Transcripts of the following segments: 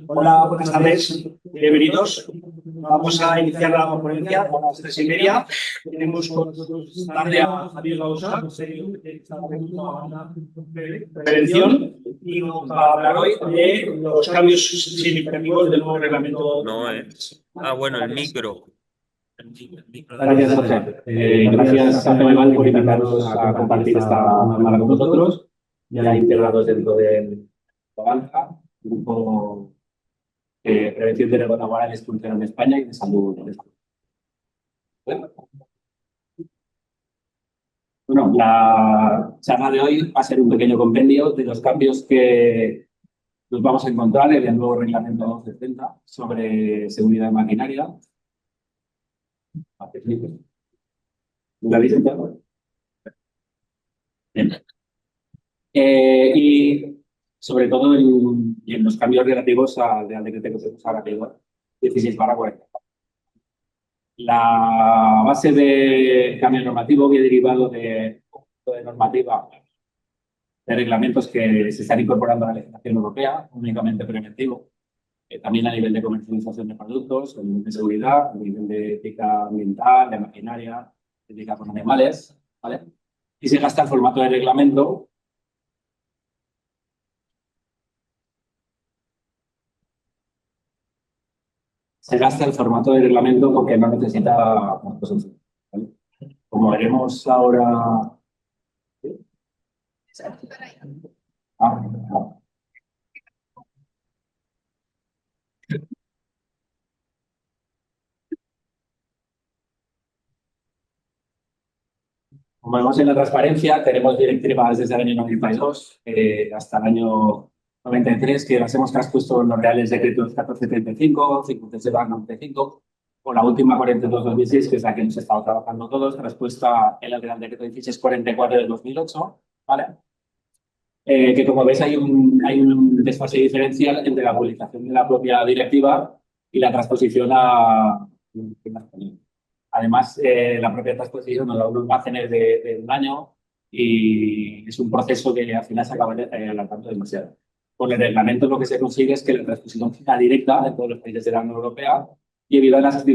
Hola, buenas tardes. Bienvenidos. Vamos a iniciar la ponencia a las 3:30. Tenemos con nosotros tarde a Javier Gausa, prevención, y vamos a hablar hoy de los cambios significativos del nuevo reglamento. Bueno, el micro. Gracias, José. Gracias a Femeval por invitarnos a compartir esta jornada con vosotros, ya integrados dentro del Avanza, grupo de prevención de riesgos laborales funcional de España y de salud. Bueno, la charla de hoy va a ser un pequeño compendio de los cambios que nos vamos a encontrar en el nuevo reglamento 270 sobre seguridad de maquinaria. ¿La habéis entendido? Bien. Y sobre todo en los cambios relativos al Real Decreto que se ahora vigor 16/40. La base de cambio normativo viene derivado de normativa de reglamentos que se están incorporando a la legislación europea, únicamente preventivo, también a nivel de comercialización de productos, a nivel de seguridad, a nivel de ética ambiental, de maquinaria, ética con animales, ¿vale? Y se gasta el formato de reglamento. Se gasta el formato de reglamento porque no necesita, ¿vale? Como veremos ahora. Como vemos en la transparencia, tenemos directivas desde el año 92 hasta el año 93, que las hemos traspuesto en los reales decretos 1435, 57/95, o la última 42/2006, que es la que hemos estado trabajando todos, traspuesta en el Real Decreto 1644 del 2008, ¿vale? Que como veis hay un desfase diferencial entre la publicación de la propia directiva y la transposición a. Además, la propia transposición nos da unos márgenes de un año y es un proceso que al final se acaba alargando demasiado. Con el reglamento lo que se consigue es que la transposición sea directa en todos los países de la Unión Europea y evitar las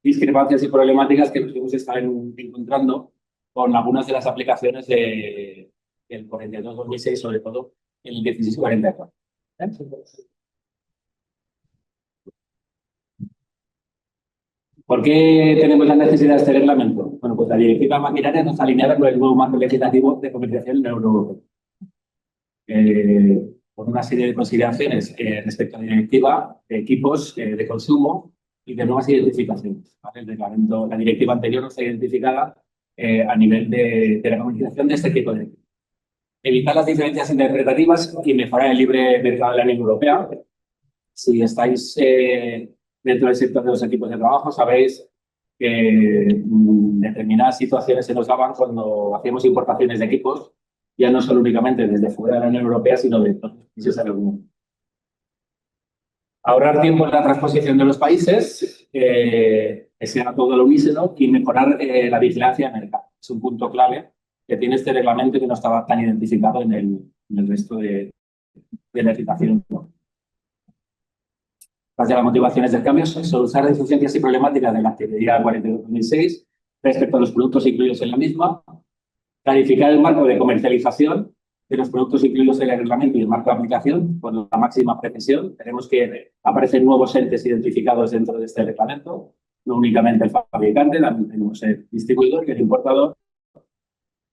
discrepancias y problemáticas que nos hemos estado encontrando con algunas de las aplicaciones del 42/2006, sobre todo en el 16/44. ¿Por qué tenemos la necesidad de este reglamento? Bueno, pues la directiva maquinaria nos alineada con el nuevo marco legislativo de comercialización en la Unión Europea. Por una serie de consideraciones respecto a la directiva de equipos de consumo y de nuevas identificaciones, ¿vale? El reglamento, la directiva anterior no está identificada a nivel de la comercialización de este tipo de equipos. Evitar las diferencias interpretativas y mejorar el libre mercado de la Unión Europea. Si estáis dentro del sector de los equipos de trabajo, sabéis que determinadas situaciones se nos daban cuando hacíamos importaciones de equipos, ya no solo únicamente desde fuera de la Unión Europea, sino de todos los países de la Unión. Ahorrar tiempo en la transposición de los países, que sea todo lo unísono, y mejorar la vigilancia de mercado. Es un punto clave que tiene este reglamento que no estaba tan identificado en el resto de legislación. Las de las motivaciones del cambio son solucionar las deficiencias y problemáticas de la actividad 42/2006 respecto a los productos incluidos en la misma, clarificar el marco de comercialización de los productos incluidos en el reglamento y el marco de aplicación con la máxima precisión. Tenemos que aparecen nuevos entes identificados dentro de este reglamento, no únicamente el fabricante, también tenemos el distribuidor y el importador,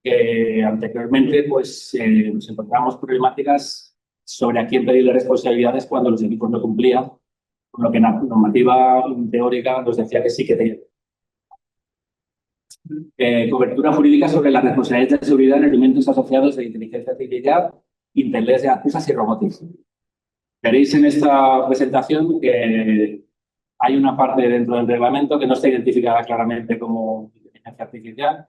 que anteriormente pues, nos encontramos problemáticas sobre a quién pedirle responsabilidades cuando los equipos no cumplían, con lo que la normativa teórica nos decía que sí que tenía. Cobertura jurídica sobre las responsabilidades de seguridad en elementos asociados de inteligencia artificial, inteligencia artificial y robótica. Veréis en esta presentación que hay una parte dentro del reglamento que no está identificada claramente como inteligencia artificial.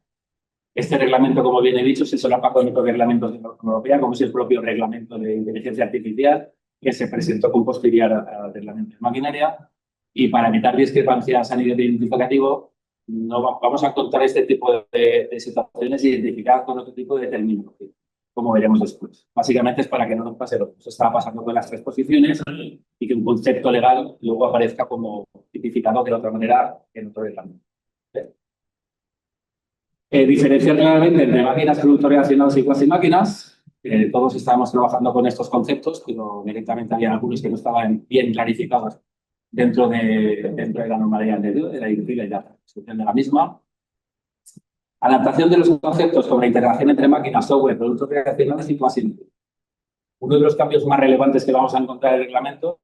Este reglamento, como bien he dicho, se solapa con otros reglamentos de la Unión Europea, como es el propio reglamento de inteligencia artificial, que se presentó con posterioridad al reglamento de maquinaria. Y para evitar discrepancias a nivel identificativo, no vamos a encontrar este tipo de situaciones identificadas con otro tipo de terminología. como veremos después. Básicamente es para que no nos pase lo que nos estaba pasando con las tres posiciones y que un concepto legal luego aparezca como tipificado de otra manera en otro reglamento. Diferenciar claramente entre máquinas, productos relacionados y cuasi máquinas. Todos estábamos trabajando con estos conceptos, pero directamente había algunos que no estaban bien clarificados dentro de la normalidad de la directiva y la construcción de la misma. Adaptación de los conceptos sobre integración entre máquinas, software, productos relacionados y cuasi. Uno de los cambios más relevantes que vamos a encontrar en el reglamento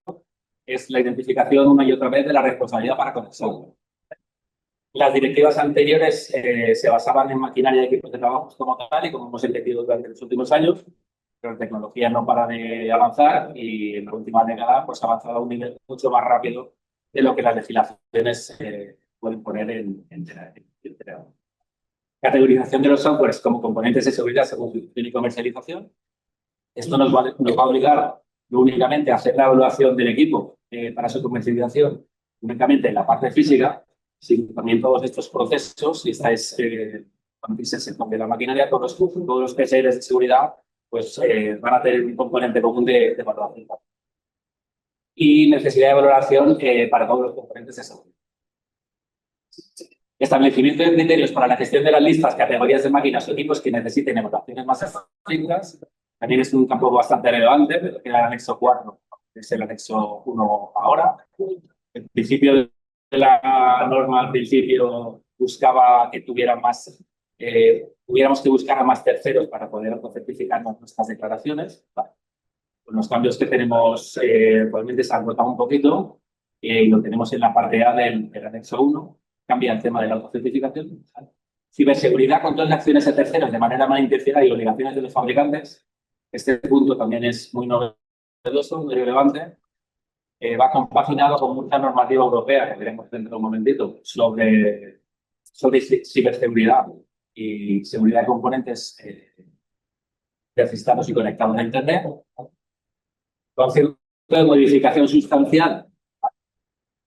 es la identificación una y otra vez de la responsabilidad para con el software. Las directivas anteriores se basaban en maquinaria y equipos de trabajo como tal y como hemos entendido durante los últimos años, pero la tecnología no para de avanzar y en la última década pues, ha avanzado a un nivel mucho más rápido de lo que las legislaciones pueden poner en categorización de los softwares como componentes de seguridad según función y comercialización. Esto nos va a obligar no únicamente a hacer la evaluación del equipo para su comercialización, únicamente en la parte física, sino también todos estos procesos, y esta es cuando dice el sector de la maquinaria, todos los PSRs de seguridad pues, van a tener un componente común de evaluación. Y necesidad de valoración para todos los componentes de seguridad. Establecimiento de criterios para la gestión de las listas, categorías de máquinas o equipos que necesiten evaluaciones más estrictas. También es un campo bastante relevante, pero que era el anexo 4, es el anexo 1 ahora. El principio de la norma, al principio, buscaba que tuviera más, tuviéramos que buscar a más terceros para poder certificar nuestras declaraciones. Vale. Con los cambios que tenemos, actualmente se han rotado un poquito y lo tenemos en la parte A del anexo 1. Cambia el tema de la autocertificación. Ciberseguridad, control de acciones de terceros de manera malintencionada y obligaciones de los fabricantes. Este punto también es muy novedoso, muy relevante. Va compaginado con mucha normativa europea, que veremos dentro de un momentito, sobre ciberseguridad y seguridad de componentes registrados y conectados a Internet. Concepto de modificación sustancial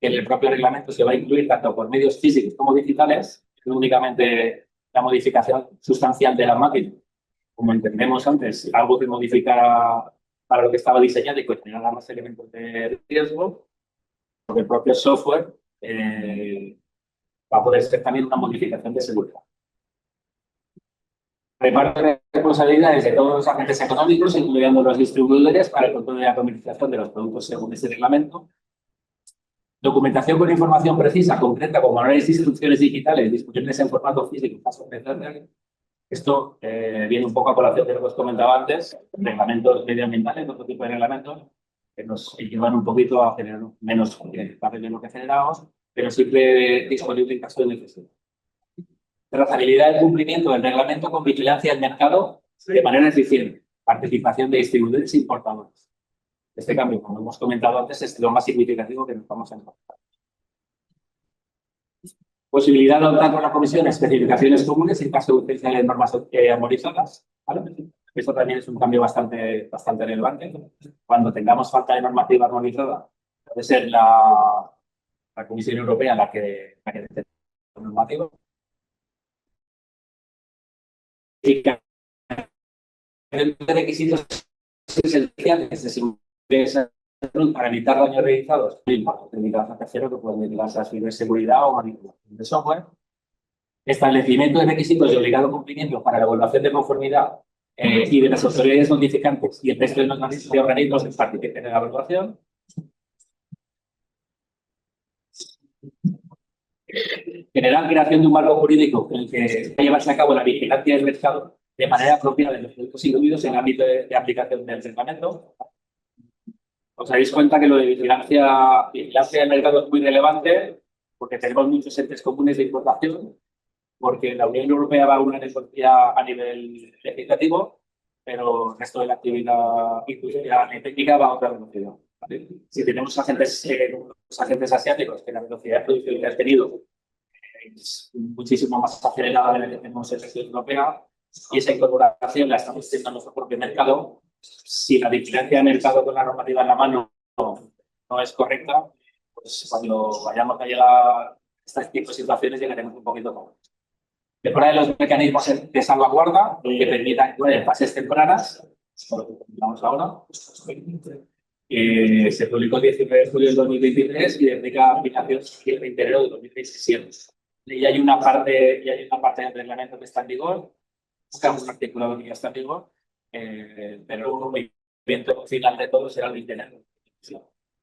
que en el propio reglamento se va a incluir tanto por medios físicos como digitales, no únicamente la modificación sustancial de la máquina, como entendemos antes, algo que modificara para lo que estaba diseñado y que generara más elementos de riesgo, porque el propio software va a poder ser también una modificación de seguridad. Reparto de responsabilidades de todos los agentes económicos, incluyendo los distribuidores, para el control de la comercialización de los productos según este reglamento. Documentación con información precisa, concreta, como manuales de instrucciones digitales disponibles en formato físico. Esto viene un poco a colación de lo que os comentaba antes, reglamentos medioambientales, otro tipo de reglamentos, que nos llevan un poquito a generar menos papel de lo que generamos, pero siempre disponible en caso de necesidad. Trazabilidad del cumplimiento del reglamento con vigilancia del mercado de manera eficiente. Participación de distribuidores e importadores. Este cambio, como hemos comentado antes, es lo más significativo que nos vamos a encontrar. Posibilidad de adoptar con la Comisión especificaciones comunes en caso de urgencia de normas armonizadas. ¿Vale? Esto también es un cambio bastante relevante. Cuando tengamos falta de normativa armonizada, puede ser la Comisión Europea la que determine la normativa. Y que requisitos esenciales para evitar daños realizados dedicados a terceros que pueden dedicarse a ciberseguridad o manipulación de software. Establecimiento de requisitos de obligado cumplimiento para la evaluación de conformidad y de las autoridades notificantes y el resto de los organismos que participen en la evaluación. Generar creación de un marco jurídico en el que llevarse a cabo la vigilancia del mercado de manera apropiada de los productos incluidos en el ámbito de aplicación del reglamento. Os dais cuenta que lo de vigilancia del mercado es muy relevante porque tenemos muchos entes comunes de importación, porque la Unión Europea va a una negociación a nivel legislativo, pero el resto de la actividad industrial y técnica va a otra velocidad. ¿Vale? Si tenemos los agentes asiáticos, que la velocidad de producción que han tenido es muchísimo más acelerada de la que tenemos en la Unión Europea, y esa incorporación la estamos teniendo en nuestro propio mercado. Si la vigilancia de mercado con la normativa en la mano no es correcta, pues cuando vayamos a llegar a este tipo de situaciones llegaremos un poquito más. Mejora de los mecanismos de salvaguarda que permitan actuar en fases tempranas, por lo que vamos ahora. Se publicó el 19 de julio del 2023 y de aplicación el 20 de enero de 2017. Y hay una parte del reglamento que está en vigor, buscamos un articulado que ya está en vigor, pero el movimiento final de todo será el 20 de enero.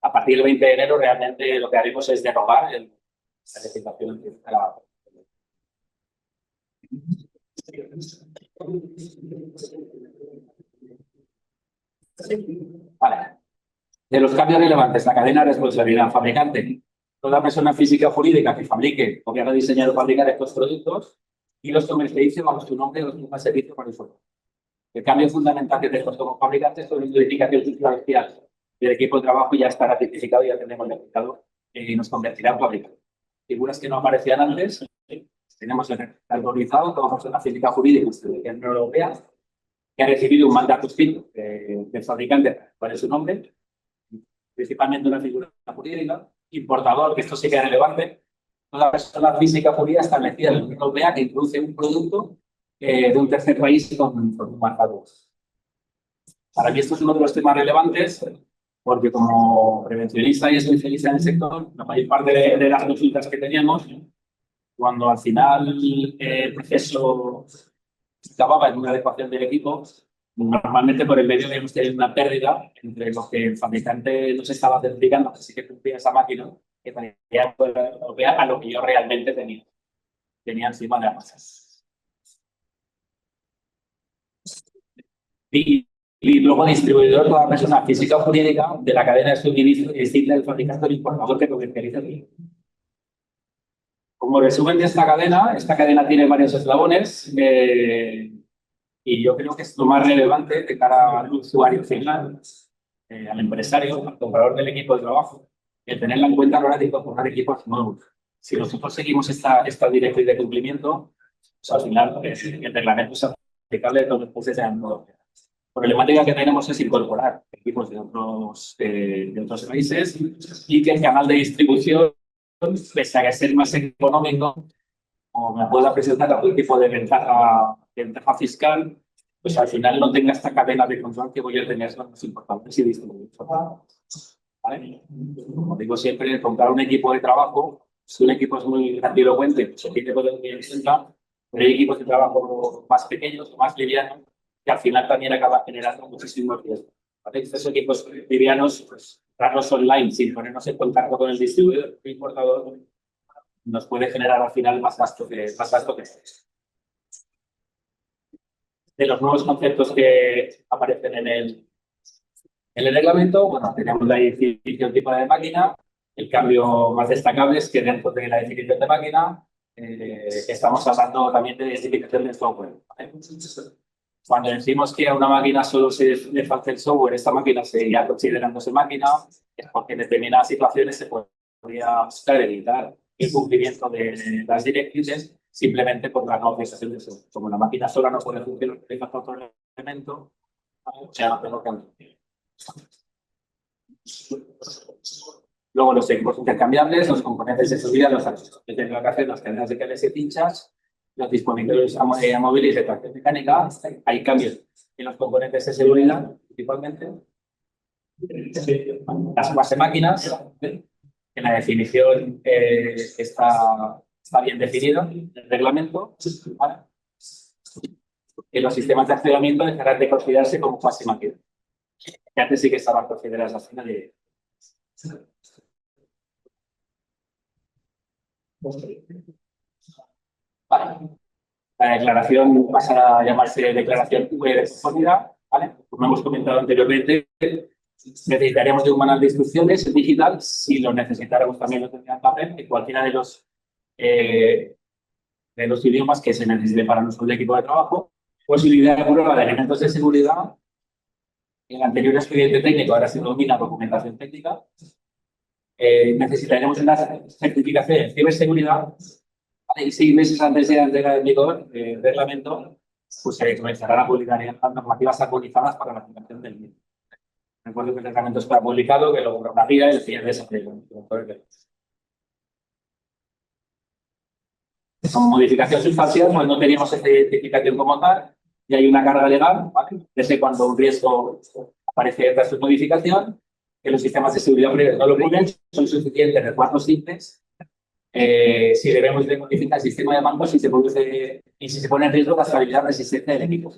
A partir del 20 de enero realmente lo que haremos es derogar la legislación que está la... Vale. De los cambios relevantes, la cadena de responsabilidad fabricante. Toda persona física o jurídica que fabrique o que haga diseñar o fabricar estos productos y los comercialice bajo su nombre o su servicio para el usuario. El cambio fundamental que tenemos como fabricantes es la identificación sustancial del equipo de trabajo ya está ratificado y ya tenemos identificado y nos convertirá en fabricante. Figuras que no aparecían antes, tenemos algoritmado toda persona física o jurídica de la Unión Europea que ha recibido un mandato escrito del fabricante para su nombre, principalmente una figura jurídica, importador, que esto sí que es relevante, toda persona física o jurídica establecida en la Unión Europea que introduce un producto de un tercer país con un marcador. Para mí esto es uno de los temas relevantes porque como prevencionista y especialista en el sector, la mayor parte de las consultas que teníamos, cuando al final el proceso acababa en una adecuación del equipo, normalmente por el medio habíamos tenido una pérdida entre lo que el fabricante nos estaba certificando, que sí que cumplía esa máquina, que tenía a lo que yo realmente tenía encima de la masa. Y luego distribuidor, toda persona física o jurídica de la cadena de suministro que distingue del fabricante o el importador que comercializa aquí. Como resumen de esta cadena tiene varios eslabones y yo creo que es lo más relevante de cara al usuario final, al empresario, al comprador del equipo de trabajo, el tenerla en cuenta a la hora de incorporar equipos nuevos. Si nosotros seguimos esta directriz de cumplimiento, pues al final el reglamento es aplicable de todos los países de la Unión Europea. La problemática que tenemos es incorporar equipos de otros países y que el canal de distribución, pese a ser más económico, o me pueda presentar algún tipo de ventaja fiscal, pues al final no tenga esta cadena de control que voy a tener con los importadores y distribuidores. ¿Vale? Como digo siempre, comprar un equipo de trabajo, si un equipo es muy grandilocuente, pues se tiene que poner en cuenta, pero hay equipos de trabajo más pequeños o más livianos que al final también acaba generando muchísimos riesgos. ¿Vale? Estos equipos livianos, pues, darlos online sin ponernos en contacto con el distribuidor, el importador, nos puede generar al final más gasto que de los nuevos conceptos que aparecen en el reglamento. Bueno, tenemos la definición tipo de máquina. El cambio más destacable es que dentro de la definición de máquina estamos hablando también de identificación de software. ¿Vale? Cuando decimos que a una máquina solo le falta el software, esta máquina seguirá considerándose máquina, es porque en determinadas situaciones se podría buscar evitar el cumplimiento de las directrices simplemente por la no autorización de software. Como la máquina sola no puede funcionar, le falta otro elemento, o sea, no tengo que... Luego los equipos intercambiables, los componentes de seguridad, los accesorios de locación, las cadenas de cables y pinchas, los dispositivos móviles de tracción mecánica. Hay cambios en los componentes de seguridad, principalmente. Las base máquinas, en la definición está bien definido en el reglamento. ¿Vale? Y los sistemas de accionamiento dejarán de considerarse como base máquina. Que antes sí que estaban consideradas así de... Vale. La declaración pasa a llamarse declaración V de conformidad. ¿Vale? Como hemos comentado anteriormente, necesitaríamos de un manual de instrucciones digital. Si lo necesitáramos, también lo tendrían en papel, en cualquiera de los idiomas que se necesite para nuestro equipo de trabajo. Posibilidad de prueba de elementos de seguridad. El anterior expediente técnico ahora se denomina documentación técnica. Necesitaremos una certificación de ciberseguridad. ¿Vale? Y 6 meses antes de la entrega del vigor del reglamento, pues se comenzarán a publicar las normativas actualizadas para la aplicación del mismo. Recuerdo que el reglamento está publicado, que lo normativa y el siguiente se aplica. Como modificación sustancial, pues no teníamos esta identificación como tal y hay una carga legal, ¿vale? Desde cuando un riesgo aparece tras su modificación, que los sistemas de seguridad previos no lo cubren, son suficientes recuadros simples. Si debemos de modificar el sistema de mando, si se produce y si se pone en riesgo la estabilidad resistencia del equipo.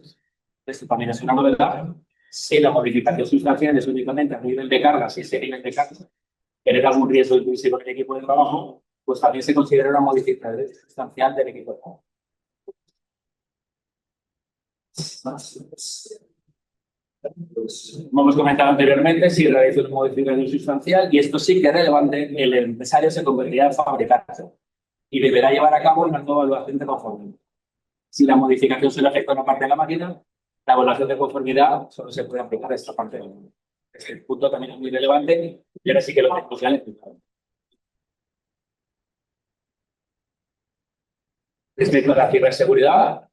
Esto también es una novedad. Si la modificación sustancial es únicamente a nivel de carga, si ese nivel de carga genera algún riesgo inclusive en el equipo de trabajo, pues también se considera una modificación sustancial del equipo de trabajo. Como hemos comentado anteriormente, si realiza una modificación sustancial, y esto sí que es relevante, el empresario se convertirá en fabricante y deberá llevar a cabo una nueva evaluación de conformidad. Si la modificación solo afecta a una parte de la máquina, la evaluación de conformidad solo se puede aplicar a esta parte de la máquina. Este punto también es muy relevante y ahora sí que lo tenemos ya explicado. Respecto a la ciberseguridad,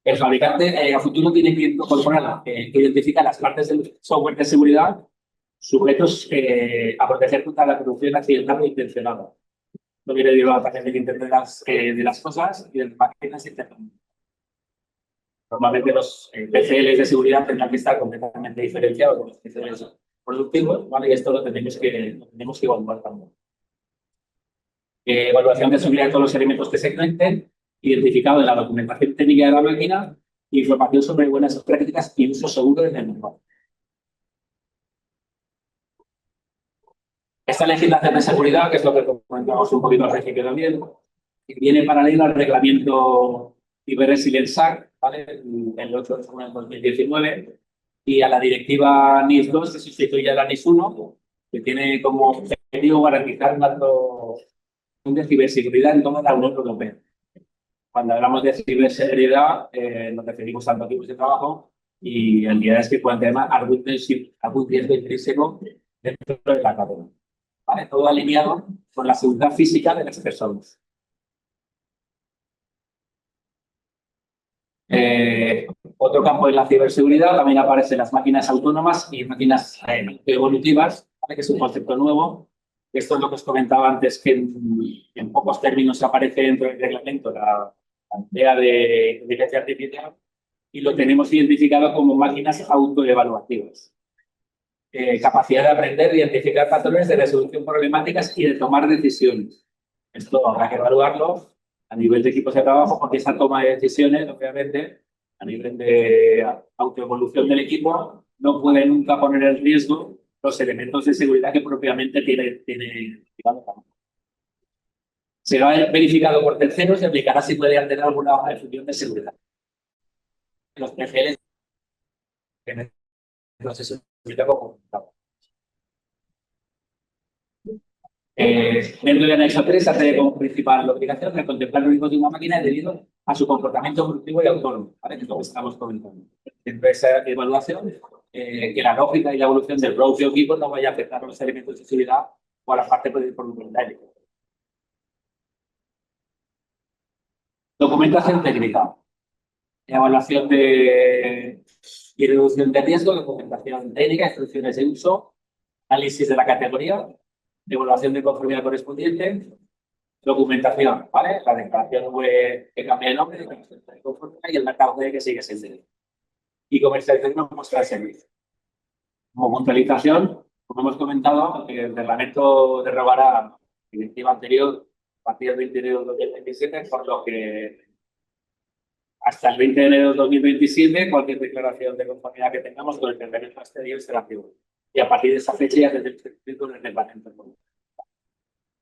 el fabricante a futuro tiene que incorporar, que identifica las partes del software de seguridad sujetos a proteger contra la producción accidental e intencionada. No viene derivado también del Internet de las cosas y de las máquinas internas. Normalmente los PCLs de seguridad tendrán que estar completamente diferenciados de los PCLs productivos, ¿vale? Y esto lo tenemos que evaluar también. Evaluación de seguridad de todos los elementos que se cuenten, identificado de la documentación técnica de la máquina, información sobre buenas prácticas y uso seguro del mercado. Esta legislación de seguridad, que es lo que comentamos un poquito al principio también, viene paralela al reglamento Cyber-Resilience Act, ¿vale? El 8 de junio de 2019, y a la directiva NIS2, que sustituye a la NIS1, que tiene como objetivo garantizar un alto de ciberseguridad en toda la Unión Europea. Cuando hablamos de ciberseguridad, nos referimos a tanto tipos de trabajo y entidades que puedan tener algún riesgo intrínseco dentro de la cadena. ¿Vale? Todo alineado con la seguridad física de las personas. Otro campo de la ciberseguridad también aparecen las máquinas autónomas y máquinas evolutivas, ¿vale? Que es un concepto nuevo. Esto es lo que os comentaba antes, que en pocos términos aparece dentro del reglamento la idea de inteligencia artificial y lo tenemos identificado como máquinas autoevaluativas. Capacidad de aprender, de identificar patrones, de resolución problemáticas y de tomar decisiones. Esto habrá que evaluarlo a nivel de equipos de trabajo porque esa toma de decisiones, obviamente, a nivel de autoevolución del equipo, no puede nunca poner en riesgo los elementos de seguridad que propiamente tiene. Será verificado por terceros y aplicará si puede tener alguna función de seguridad. Los PGLs en el proceso de seguridad como dentro del anexo 3 hace como principal obligación de contemplar los riesgos de una máquina debido a su comportamiento productivo y autónomo, ¿vale? Que es lo que estamos comentando. Dentro de esa evaluación, que la lógica y la evolución del propio equipo no vaya a afectar a los elementos de seguridad o a la parte voluntaria. Documentación técnica. Evaluación y reducción de riesgo, documentación técnica, instrucciones de uso, análisis de la categoría, evaluación de conformidad correspondiente, documentación, ¿vale? La declaración web que cambia de nombre, de conformidad y el mercado web que sigue sin ser. Y comercialización no muestra de servicio. Como puntualización, como hemos comentado, el reglamento derogará la directiva anterior a partir del 20 de enero de 2027, por lo que hasta el 20 de enero de 2027 cualquier declaración de conformidad que tengamos con el reglamento exterior será activo. Y a partir de esa fecha ya tendremos que cumplir con el reglamento.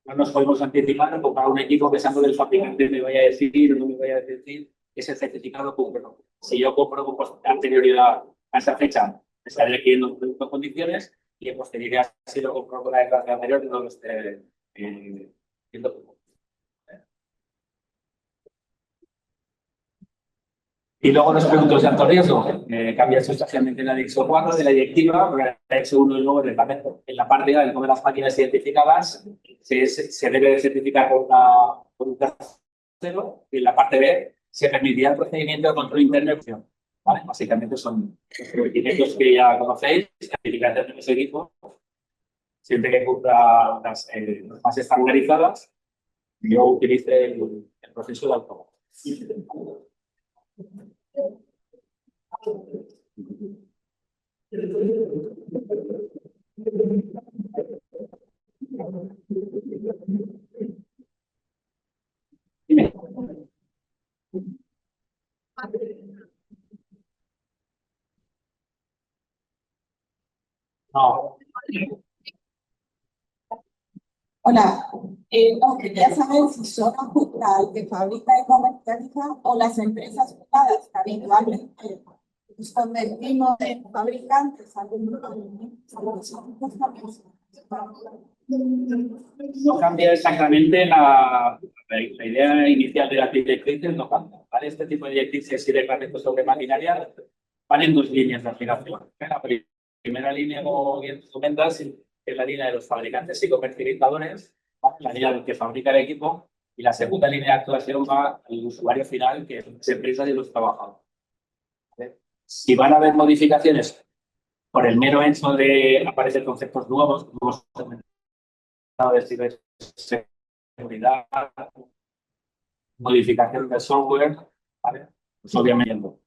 No nos podemos anticipar o comprar un equipo pensando que el fabricante me vaya a decir o no me vaya a decir que ese certificado cumple. Si yo compro con anterioridad a esa fecha, estaré adquiriendo un producto en condiciones y en posterioridad, si lo compro con la declaración anterior, no lo esté viendo. Y luego los productos de alto riesgo, cambia sustancialmente la anexo 4 de la directiva, porque el anexo 1 del nuevo reglamento. En la parte de las máquinas identificadas se debe de certificar por un tercero y en la parte B se permitirá el procedimiento de control interno de opción. ¿Vale? Básicamente son los requisitos que ya conocéis, certificación de ese equipo, siempre que cumpla las más estandarizadas. yo utilice el proceso de automóvil. Dime. No. Hola, no, quería saber si solo afecta al que fabrica y comercializa o las empresas privadas que habitualmente nos convertimos en fabricantes, No cambia exactamente la idea inicial de las directrices, no cambia. ¿Vale? Este tipo de directrices y reglamentos sobre maquinaria van en dos líneas de aplicación. La primera línea, como bien comentas, es la línea de los fabricantes y comercializadores, la línea del que fabrica el equipo, y la segunda línea de actuación va al usuario final, que son las empresas y los trabajadores. ¿Vale? Si van a haber modificaciones por el mero hecho de aparecer conceptos nuevos, como hemos comentado, de ciberseguridad, modificación del software, ¿vale? Pues obviamente,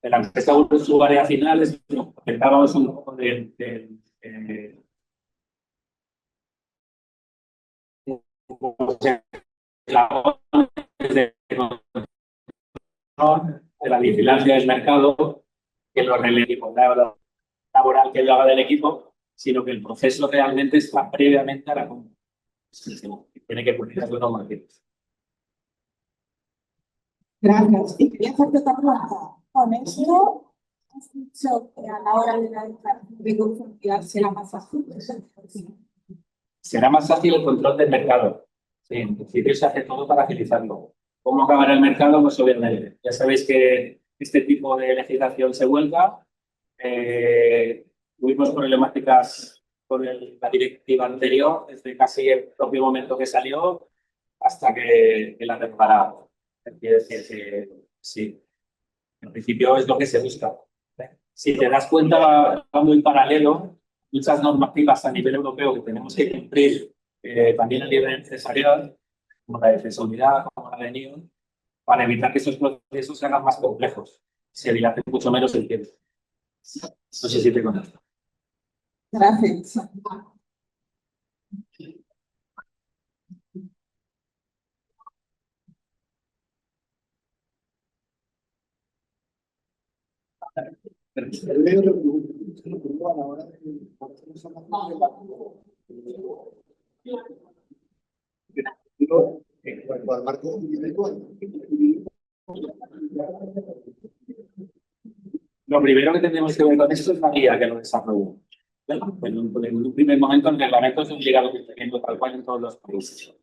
de la empresa usuaria final es afectábamos un poco de la vigilancia del mercado, que lo relativo laboral que lo haga del equipo, sino que el proceso realmente está previamente a la compra. Tiene que cumplir las normativas. Gracias. Y quería hacerte otra pregunta. Con esto, has dicho que a la hora de la declaración de conformidad será más fácil. Será más fácil el control del mercado. Sí, en principio se hace todo para agilizarlo. ¿Cómo acabará el mercado? Pues obviamente. Ya sabéis que este tipo de legislación se vuelca. Tuvimos problemáticas con la directiva anterior, desde casi el propio momento que salió hasta que la reparamos. Quiere decir que sí, en principio es lo que se busca. Si te das cuenta, vamos en paralelo, muchas normativas a nivel europeo que tenemos que cumplir también a nivel empresarial, como la de seguridad, como la de NION, para evitar que esos procesos se hagan más complejos, se dilaten mucho menos el tiempo. No sé si te conozco. Gracias. Lo primero que tenemos que ver con esto es la guía que lo desarrolla. En un primer momento, el reglamento es obligado cumplimiento tal cual en todos los países.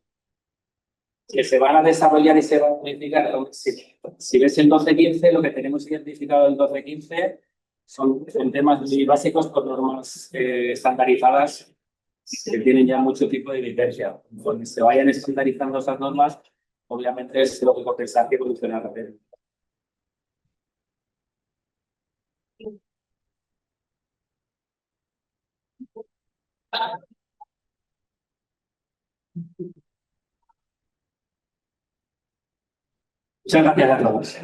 Que se van a desarrollar y se van a modificar. Si ves el 12.15, lo que tenemos identificado el 12.15 son temas muy básicos con normas estandarizadas que tienen ya mucho tipo de licencia. Cuando se vayan estandarizando esas normas, obviamente es lógico pensar que evolucionará. Muchas gracias a todos.